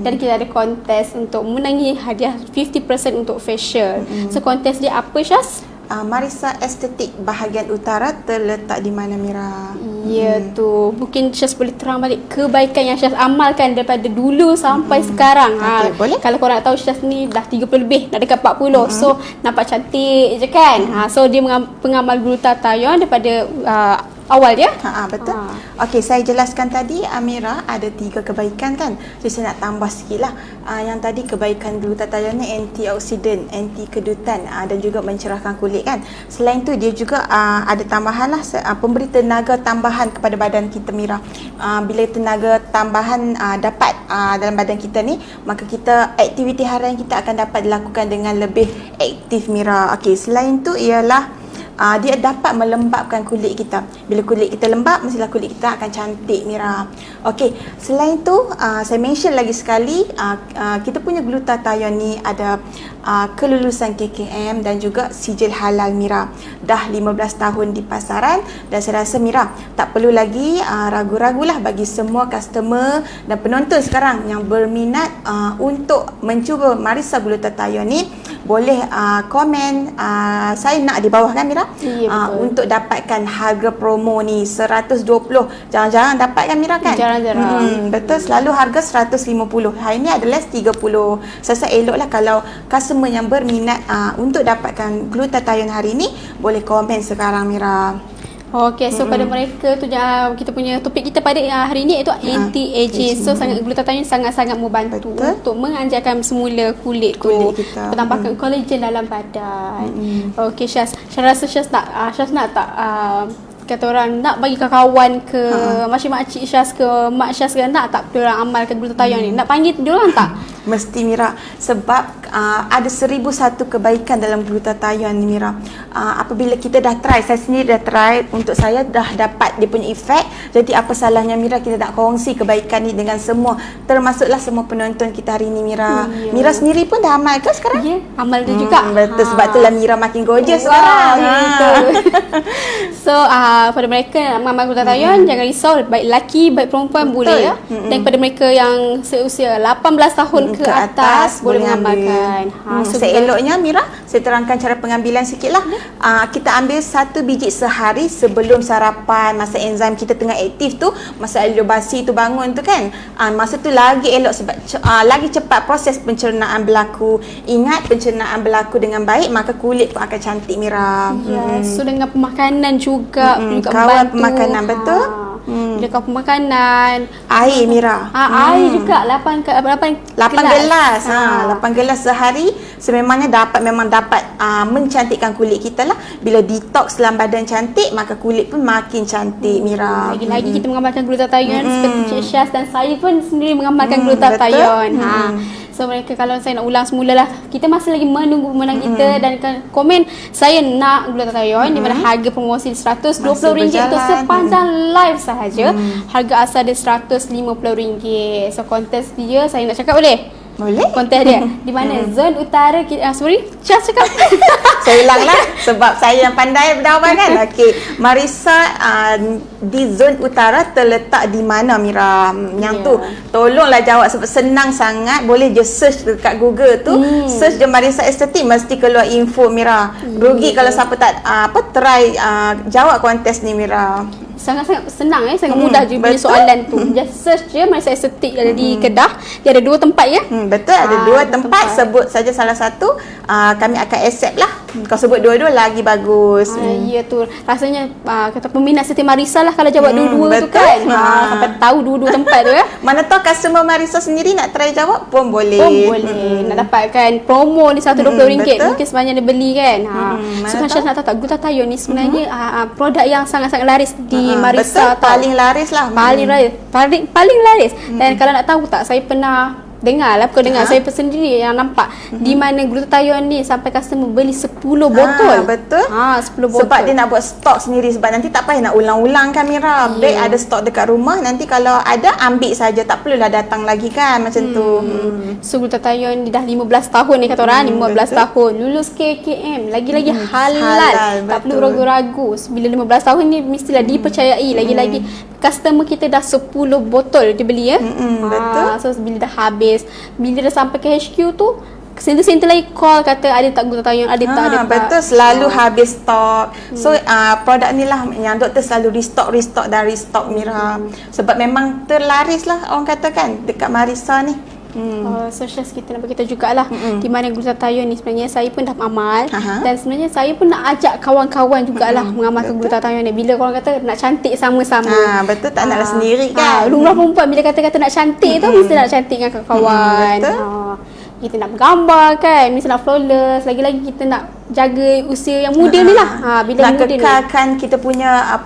dan kita ada kontes untuk menangi hadiah 50% untuk facial. So kontes dia apa, Syaz? Marisa Estetik bahagian utara terletak di mana, Mira? Ya tu. Mungkin Syaz boleh terang balik kebaikan yang Syaz amalkan daripada dulu sampai sekarang. Okey, boleh. Kalau korang nak tahu, Syaz ni dah 30 lebih, dah dekat 40. So nampak cantik je kan. So dia pengamal glutathione daripada awal dia. Betul. Okey, saya jelaskan tadi, Amira, ada 3 kebaikan kan. Jadi saya nak tambah sikit lah. Yang tadi kebaikan glutathione ni antioksidan, anti kedutan dan juga mencerahkan kulit kan. Selain tu dia juga ada tambahan lah, pemberi tenaga tambahan kepada badan kita, Mira. Bila tenaga tambahan dapat dalam badan kita ni, maka kita aktiviti harian kita akan dapat dilakukan dengan lebih aktif, Mira. Okey, selain tu ialah dia dapat melembapkan kulit kita. Bila kulit kita lembap, mestilah kulit kita akan cantik, Mira. Okey, selain tu saya mention lagi sekali, kita punya glutathione ni ada kelulusan KKM dan juga sijil halal, Mira. Dah 15 tahun di pasaran dan saya rasa, Mira, tak perlu lagi ragu-ragulah bagi semua customer dan penonton sekarang yang berminat untuk mencuba Marisa glutathione ni, boleh komen saya nak di bawah kan, Mira? Ya, untuk dapatkan harga promo ni 120. Jarang-jarang dapat kan, Mira kan? Jarang-jarang. Betul, selalu harga 150. Hari ni ada less 30. Saya eloklah kalau customer yang berminat untuk dapatkan glutathione hari ni boleh komen sekarang, Mira. Okey, so pada mereka tu kita punya topik kita pada hari ni iaitu anti-aging. So glutathione sangat-sangat membantu untuk mengajarkan semula kulit kita tambahkan kolagen dalam badan. Okey, Syaz rasa Syaz nak tak kata orang nak bagi kawan ke macam makcik Syaz ke mak Syaz ke, nak tak dia orang amalkan glutathione ni? Nak panggil dia orang tak? Mesti, Mira, sebab ada 1001 kebaikan dalam glutathione ni, Mira. Apabila kita dah try, saya sendiri dah try, untuk saya dah dapat dia punya efek. Jadi apa salahnya, Mira, kita nak kongsi kebaikan ni dengan semua, termasuklah semua penonton kita hari ni, Mira. Mira sendiri pun dah amal ke sekarang? Ya, amal dia juga. Betul, sebab itulah Mira makin gorgeous sekarang. Betul. So pada mereka nak mengamal glutathione, jangan risau, baik lelaki baik perempuan boleh ya. Dan pada mereka yang seusia 18 tahun ke atas boleh mengamalkan. Seeloknya, Mira, saya terangkan cara pengambilan sikit lah. Kita ambil 1 biji sehari sebelum sarapan, masa enzim kita tengah aktif tu, masa alur basi tu bangun tu kan. Masa tu lagi elok sebab lagi cepat proses pencernaan berlaku. Ingat, pencernaan berlaku dengan baik, maka kulit pun akan cantik, Mira. So dengan pemakanan juga kawal pemakanan, betul. Bila kau pemakanan, air, Mira. Air juga 8 gelas. 8 gelas sehari sememangnya memang dapat mencantikkan kulit kita lah. Bila detox dalam badan cantik, maka kulit pun makin cantik, Mira. Lagi-lagi kita mengamalkan glutathione seperti Cik Syaz dan saya pun sendiri mengamalkan glutathione. So mereka, kalau saya nak ulang semula lah, kita masih lagi menunggu pemenang kita dan komen saya nak glutathione di mana harga promosi RM120 untuk sepanjang live sahaja. Harga asal dia RM150. So kontes dia, saya nak cakap boleh? Boleh. Kontes dia di mana? Zon utara kita, sorry, Syaz cakap. Saya ulang lah sebab saya yang pandai berdawan kan. Okey, Marisa di zon utara terletak di mana, Mira? Yang tu tolonglah jawab sebab senang sangat. Boleh je search dekat Google tu, search je Marisa Estetik, mesti keluar info, Mira. Rugi kalau siapa tak try jawab kontes ni, Mira. Sangat-sangat senang sangat mudah je punya soalan tu. Just search je Marisa Estetik ada di Kedah. Dia ada 2 tempat ya. Betul, ada 2 tempat. Sebut saja salah satu, kami akan accept lah. Kau sebut dua-dua lagi bagus. Ya tu. Rasanya kata peminat setiap Marisa lah kalau jawab dua-dua tu kan. Sampai tahu dua-dua tempat tu ya. Mana tahu customer Marisa sendiri nak try jawab pun boleh. Nak dapatkan promo ni RM120. Mungkin sebenarnya dia beli kan. So kan Syaz nak tahu tak, glutathione ni sebenarnya produk yang sangat-sangat laris di Marisa. Betul, paling laris lah. Paling laris. Dan kalau nak tahu tak, saya pernah dengar lah, bukan dengar, saya sendiri yang nampak di mana glutathione ni sampai customer beli 10 botol. Betul. 10 botol. Sebab dia nak buat stok sendiri, sebab nanti tak payah nak ulang-ulang kan, Mira. Baik ada stok dekat rumah, nanti kalau ada ambil saja, tak perlulah datang lagi kan, macam tu. So glutathione ni dah 15 tahun ni kata orang, 15 tahun lulus KKM, lagi-lagi halal. Tak perlu ragu-ragu. Bila 15 tahun ni mestilah dipercayai. Lagi-lagi customer kita dah 10 botol dia beli ya. Betul. So bila dah habis, bila dah sampai ke HQ tu, center-center lagi call kata ada tak glutathione, ada tak, ada tak. Betul, selalu habis stok. So produk ni lah yang doktor selalu restock dan restock Mira. Sebab memang terlaris lah orang katakan dekat Marisa ni. So Syaz, kita nak beritahu jugalah di mana glutathione ni sebenarnya saya pun dah amal. Dan sebenarnya saya pun nak ajak kawan-kawan jugalah mengamalkan glutathione ni. Bila korang kata nak cantik sama-sama. Betul, tak naklah sendiri kan. Lumrah perempuan bila kata-kata nak cantik tu mesti nak cantik dengan kawan-kawan. Betul. Kita nak bergambar kan, mesti nak flawless. Lagi-lagi kita nak jaga usia yang muda ni lah. Bila nak muda kekalkan kita punya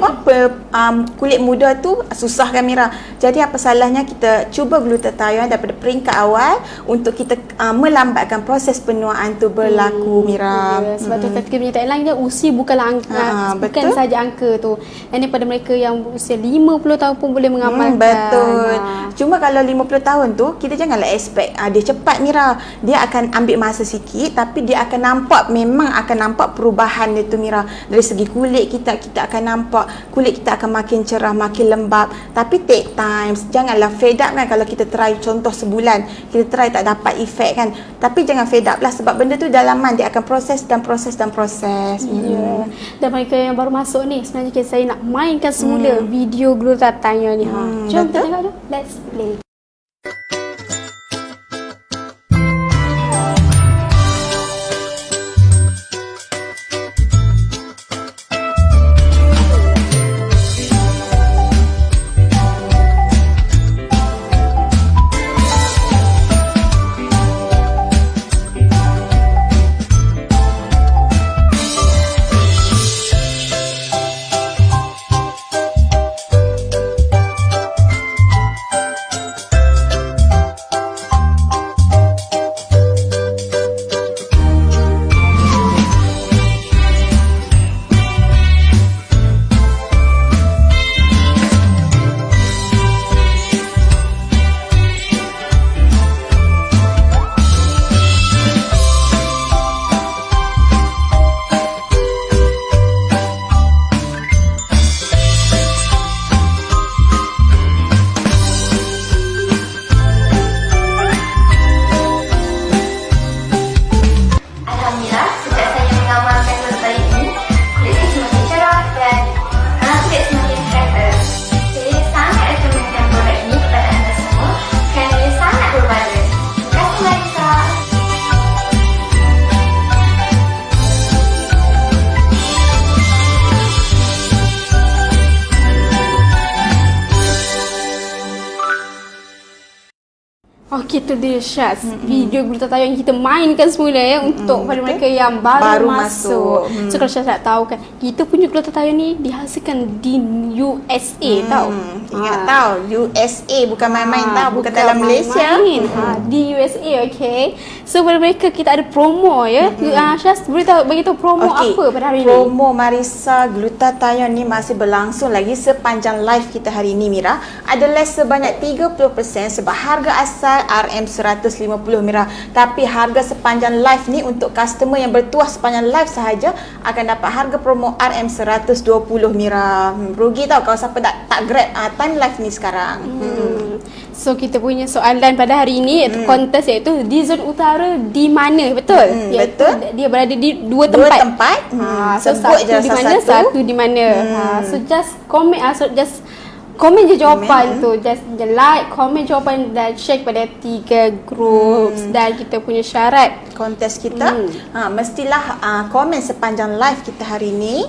kulit muda tu susah kan Mira. Jadi apa salahnya kita cuba glutathione daripada peringkat awal untuk kita melambatkan proses penuaan tu berlaku Mira. Sebab tu kita punya tagline dia usia bukanlah angka, bukan saja angka tu. Ini pada mereka yang usia 50 tahun pun boleh mengamalkan. Betul. Cuma kalau 50 tahun tu kita janganlah expect dia cepat Mira. Dia akan ambil masa sikit tapi dia akan nampak, memang akan nampak perubahan dia tu Mira. Dari segi kulit kita akan nampak kulit kita akan makin cerah, makin lembap. Tapi take time. Janganlah fed up kan kalau kita try contoh sebulan, kita try tak dapat efek kan. Tapi jangan fed up lah sebab benda tu dalaman dia akan proses. Dan mereka yang baru masuk ni sebenarnya saya nak mainkan semula video glutathione ni. Jom kita tengok tu. Let's play. Okey, tu dia Syaz. Video glutathione yang kita mainkan semula ya untuk pada mereka yang baru masuk. So kalau Syaz nak tahu kan, kita punya glutathione ni dihasilkan di USA tau. Ingat tahu, USA bukan main-main tahu, bukan dalam Malaysia. Di USA, okey. So pada mereka kita ada promo ya. Syaz boleh bagi tahu promo apa pada hari ni? Promo Marisa glutathione ni masih berlangsung lagi sepanjang live kita hari ni Mira. Ada less sebanyak 30% sebab harga asal RM150 Mira. Tapi harga sepanjang live ni untuk customer yang bertuah sepanjang live sahaja akan dapat harga promo RM120 Mira. Rugi tau kalau siapa tak grab time live ni sekarang. So kita punya soalan pada hari ini iaitu kontes iaitu di zon utara di mana, betul? Betul. Dia berada di dua Dua tempat. tempat. So Sebut satu je di mana, satu. satu di mana. So just comment, komen je jawapan tu. Just like, komen jawapan dan share pada 3 groups. Dan kita punya syarat Kontes kita mestilah komen sepanjang live kita hari ni.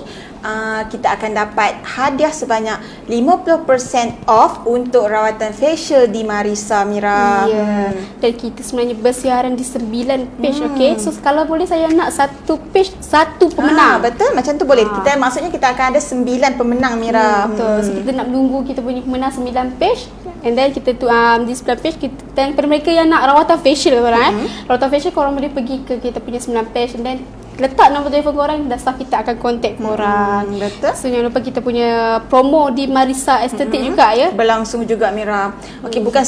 Kita akan dapat hadiah sebanyak 50% off untuk rawatan facial di Marisa Mira. Dan kita sebenarnya bersiaran di 9 page, okey. So kalau boleh saya nak satu page satu pemenang. Betul, macam tu boleh. Maksudnya kita akan ada 9 pemenang Mira. Betul. So kita nak menunggu kita punya pemenang 9 page. And then kita tu di 9 page kita, dan pada mereka yang nak rawatan facial korang rawatan facial korang boleh pergi ke kita punya 9 page and then letak nombor telefon korang dan staff kita akan contact korang. Betul. So jangan lupa kita punya promo di Marisa Estetik juga ya. Berlangsung juga Mira. Okey, bukan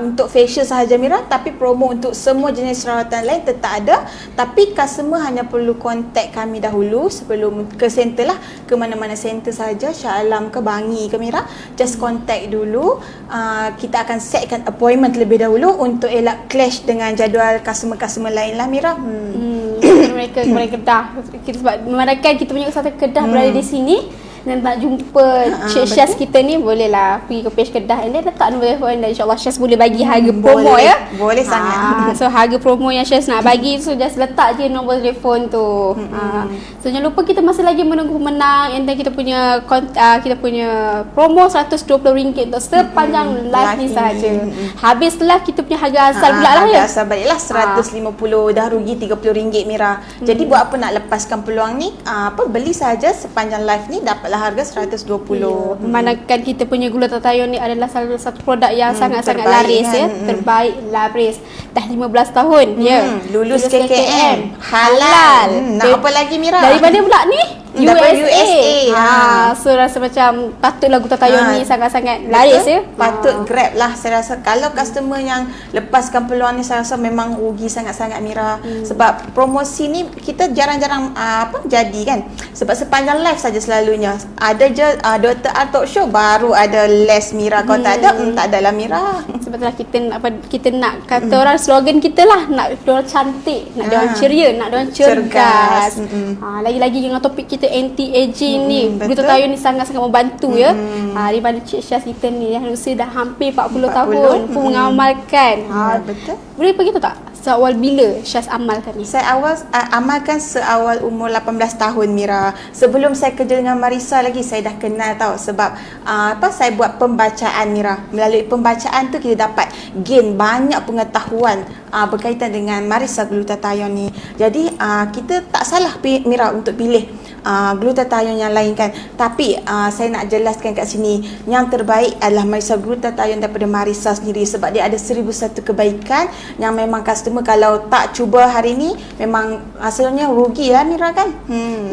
untuk facial sahaja Mira, tapi promo untuk semua jenis rawatan lain tetap ada. Tapi customer hanya perlu contact kami dahulu sebelum ke center lah, ke mana-mana center sahaja, Shah Alam ke Bangi ke Mira. Just contact dulu. Kita akan setkan appointment terlebih dahulu untuk elak clash dengan jadual customer-customer lain lah Mira. Mereka kedah. Sebab memandangkan kita punya usaha kedah berada di sini dan nak jumpa Cik Syaz kita ni, bolehlah pergi ke page kedah and then letak nombor telefon dan insyaAllah Syaz boleh bagi harga promo ya. Boleh sangat. So harga promo yang Syaz nak bagi, so just letak je nombor telefon tu. So jangan lupa kita masih lagi menunggu pemenang and then kita punya promo RM120 untuk sepanjang live ni sahaja. Habis setelah kita punya harga asal pula lah ya. Harga asal baliklah RM150, dah rugi RM30 Mira. Jadi buat apa nak lepaskan peluang ni? Beli saja sepanjang live ni dapatlah harga RM120. Memandangkan kita punya gula tatayun ni adalah salah satu produk yang sangat-sangat terbaik laris kan? ya. Terbaik, laris. Dah 15 tahun ya. Lulus KKM. Halal. Nak apa lagi Mira? Dari mana pula ni? Dapat USA. So rasa macam patutlah gula tatayun ni sangat-sangat laris ya. Patut grab lah saya rasa. Kalau customer yang lepaskan peluang ni, saya rasa memang rugi sangat-sangat Mira. Sebab promosi ni kita jarang-jarang jadi kan. Sebab sepanjang live saja selalunya. Ada je Dr. R Talk Show baru ada less Mira. Kalau tak ada, tak adalah Mira. Sebab itulah kita nak kata orang, slogan kita lah, nak diorang cantik, nak diorang ceria, nak diorang cergas. Lagi-lagi dengan topik kita anti-aging ni, gula tatayun ni sangat-sangat membantu ya. Daripada Cik Syaz kita ni yang usia dah hampir 40 tahun pun mengamalkan. Betul. Boleh beritahu tak seawal bila Syaz amalkan ni? Saya amalkan seawal umur 18 tahun Mira. Sebelum saya kerja dengan Marisa lagi, saya dah kenal tahu. Sebab saya buat pembacaan Mira. Melalui pembacaan tu kita dapat gain banyak pengetahuan berkaitan dengan Marisa glutathione ni. Jadi kita tak salah Mira untuk pilih glutathione yang lain kan. Tapi saya nak jelaskan kat sini, yang terbaik adalah Marisa glutathione daripada Marisa sendiri. Sebab dia ada 1001 kebaikan yang memang customer kalau tak cuba hari ni memang hasilnya rugi lah Mira kan.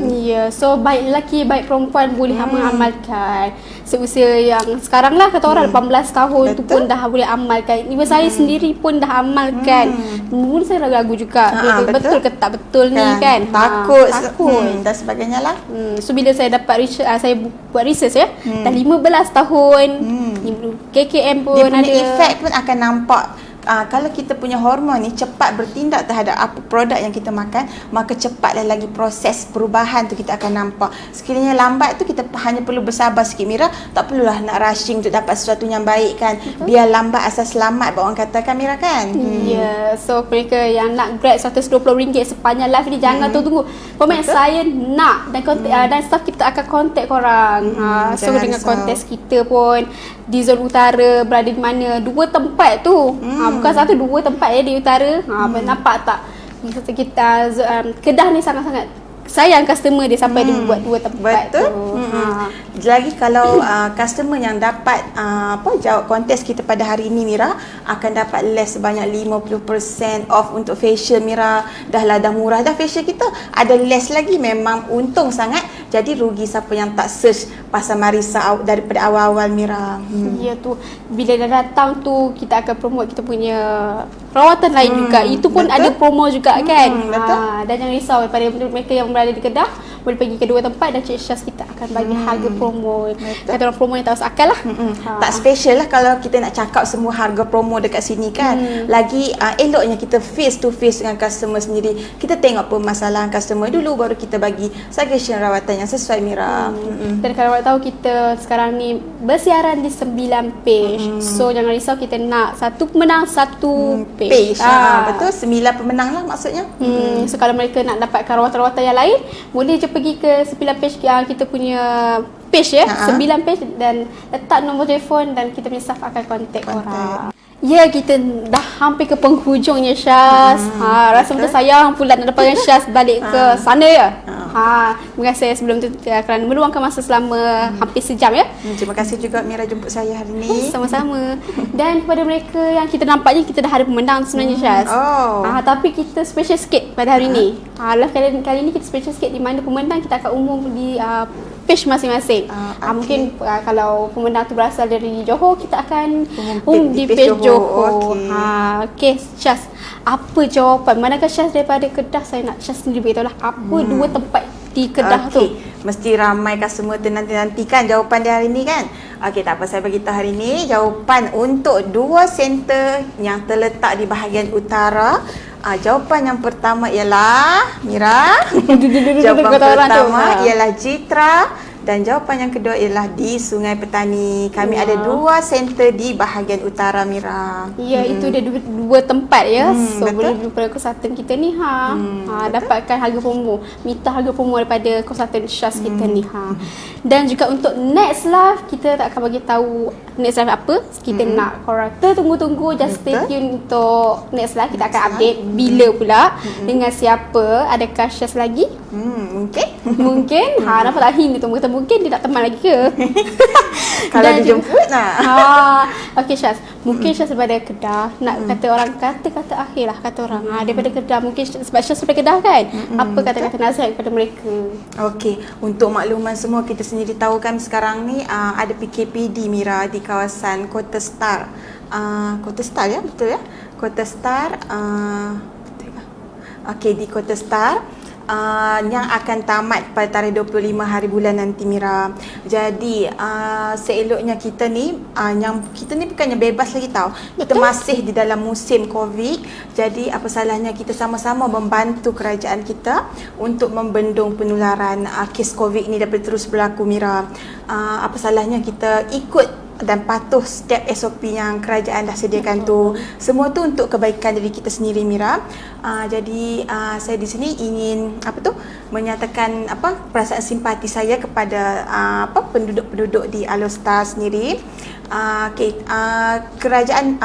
Ya, so baik lelaki baik perempuan boleh mengamalkan. Seusia yang sekarang lah kata orang 18 tahun tu pun dah boleh amalkan. Ibu saya sendiri pun dah amalkan. Mula saya ragu-ragu juga. Betul ke tak betul ni kan. Takut. Takut Dan sebagainya lah. So bila saya dapat research, saya buat research ya. Dah 15 tahun. KKM pun dia punya ada. efek pun akan nampak. Kalau kita punya hormon ni cepat bertindak terhadap apa produk yang kita makan, maka cepatlah lagi proses perubahan tu kita akan nampak. Sekiranya lambat tu kita hanya perlu bersabar sikit Mira. Tak perlulah nak rushing untuk dapat sesuatu yang baik kan. Biar lambat asal selamat orang katakan Mira kan. Ya, so mereka yang nak grab RM120 sepanjang live ni jangan tunggu. Komen saya nak dan staff kita akan contact korang. So dengan kontes kita pun di zon utara berada di mana? 2 tempat tu. Bukan satu, 2 tempat di utara. Nampak tak? Kita Kedah ni sangat-sangat sayang customer dia sampai dia buat 2 tempat. Betul. tu. Lagi kalau customer yang dapat jawab kontes kita pada hari ini Mira akan dapat less sebanyak 50% off untuk facial Mira. Dah murah dah facial kita, ada less lagi, memang untung sangat. Jadi rugi siapa yang tak search pasal Marisa daripada awal-awal Mira. Ya tu, bila dah datang tu kita akan promote kita punya rawatan lain juga. Itu pun betul. ada promo juga kan. Betul. Dan jangan risau daripada mereka yang berada di Kedah, boleh pergi ke 2 tempat dan Cik Syaz kita akan bagi harga promo. Kata orang promo yang tak masuk akal lah. Tak special lah kalau kita nak cakap semua harga promo dekat sini kan. Lagi eloknya kita face to face dengan customer sendiri. Kita tengok permasalahan customer dulu, baru kita bagi suggestion rawatan yang sesuai Mira. Dan kalau awak tahu kita sekarang ni bersiaran di 9 page. So jangan risau, kita nak satu pemenang satu page. Betul, 9 pemenang lah maksudnya. So kalau mereka nak dapatkan rawatan-rawatan yang lain, boleh je pergi ke 9 page yang kita punya page ya. 9 page dan letak nombor telefon dan kita punya staff akan contact orang. Ya, kita dah hampir ke penghujungnya Syaz. Rasa macam sayang pula nak dapatkan Syaz balik ke sana ya. Terima kasih sebelum tu kerana meluangkan masa selama hampir sejam ya. Terima kasih juga Mira jemput saya hari ni. Sama-sama. Dan kepada mereka yang kita nampaknya kita dah ada pemenang sebenarnya Syaz. Tapi kita special sikit pada hari ni. Kali ni kita special sikit di mana pemenang kita akan umum di page masing-masing. Mungkin kalau pemenang tu berasal dari Johor, kita akan di page Johor. Okey, Syaz, apa jawapan? Manakah Syaz daripada Kedah? Saya nak Syaz sendiri beritahulah apa dua tempat di Kedah tu. Mesti ramai customer nanti-nantikan jawapan dia hari ni kan. Okey, tak apa, saya bagi tahu hari ni jawapan untuk 2 center yang terletak di bahagian utara. Jawapan yang pertama ialah Mira. Jawapan pertama ialah Citra dan jawapan yang kedua ialah di Sungai Petani. Kami ada 2 center di bahagian utara, Mira. Ya, itu dia dua tempat ya. So betul. boleh daripada konsultan kita ni dapatkan harga promo, minta harga promo daripada konsultan Syaz kita ni Dan juga untuk next live kita tak akan bagi tahu next live apa. Kita nak korang tunggu-tunggu, just stay tune untuk next live. Kita akan update bila pula, dengan siapa, adakah Syaz lagi? Mungkin. Nampak tak hint tu, mungkin dia tak teman lagi ke? Kalau dijemput nak. Okey Syaz, mungkin Syaz daripada Kedah nak kata orang kata-kata akhir lah kata orang. Daripada Kedah mungkin sebab Syaz daripada Kedah kan. Apa kata-kata nasihat kepada mereka? Okey, untuk makluman semua, kita sendiri tahu kan sekarang ni ada PKPD, Mira, di kawasan Kota Star. Kota Star ya, betul ya? Kota Star okey, di Kota Star yang akan tamat pada tarikh 25 hari bulan nanti, Mira. Jadi seeloknya kita ni kita ni bukannya bebas lagi tau. Kita masih di dalam musim Covid. Jadi apa salahnya kita sama-sama membantu kerajaan kita untuk membendung penularan kes Covid ni daripada terus berlaku, Mira. Apa salahnya kita ikut dan patuh setiap SOP yang kerajaan dah sediakan tu. Semua tu untuk kebaikan diri kita sendiri, Mira. Jadi saya di sini ingin menyatakan perasaan simpati saya kepada penduduk-penduduk di Alostar sendiri. Kerajaan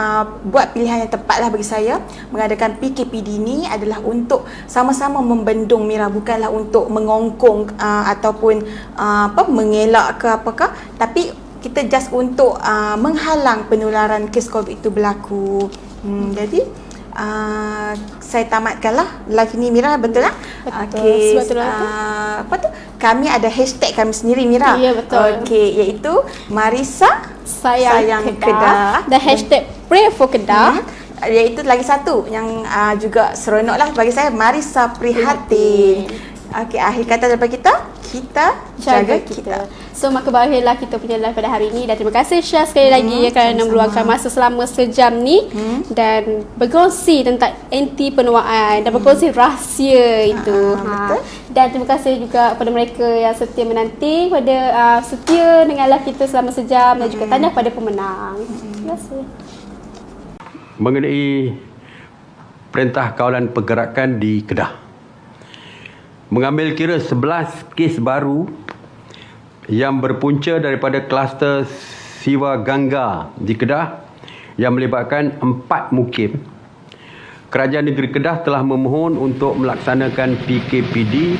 buat pilihan yang tepatlah bagi saya. Mengadakan PKPD ni adalah untuk sama-sama membendung, Mira, bukanlah untuk mengongkong ataupun mengelak ke apakah, tapi kita just untuk menghalang penularan kes COVID itu berlaku. Jadi saya tamatkanlah live ni, Mira, betul tak? Okey. Kami ada hashtag kami sendiri, Mira. Ya, betul. Okey, iaitu Marisa Sayang Kedah dan hashtag Pray for Kedah. Iaitu lagi satu yang juga seronok lah bagi saya, Marisa Prihatin. Okey, akhir kata daripada kita jaga kita. So maka berakhirlah kita punya live pada hari ini dan terima kasih Syaz sekali lagi kerana meluangkan masa selama sejam ni dan berkongsi tentang anti penuaan dan berkongsi rahsia itu. Dan terima kasih juga kepada mereka yang setia menanti, pada setia dengan live kita selama sejam dan juga tahniah pada pemenang. Terima kasih. Mengenai Perintah Kawalan Pergerakan di Kedah, mengambil kira 11 kes baru yang berpunca daripada kluster Siwa Gangga di Kedah yang melibatkan 4 mukim. Kerajaan Negeri Kedah telah memohon untuk melaksanakan PKPD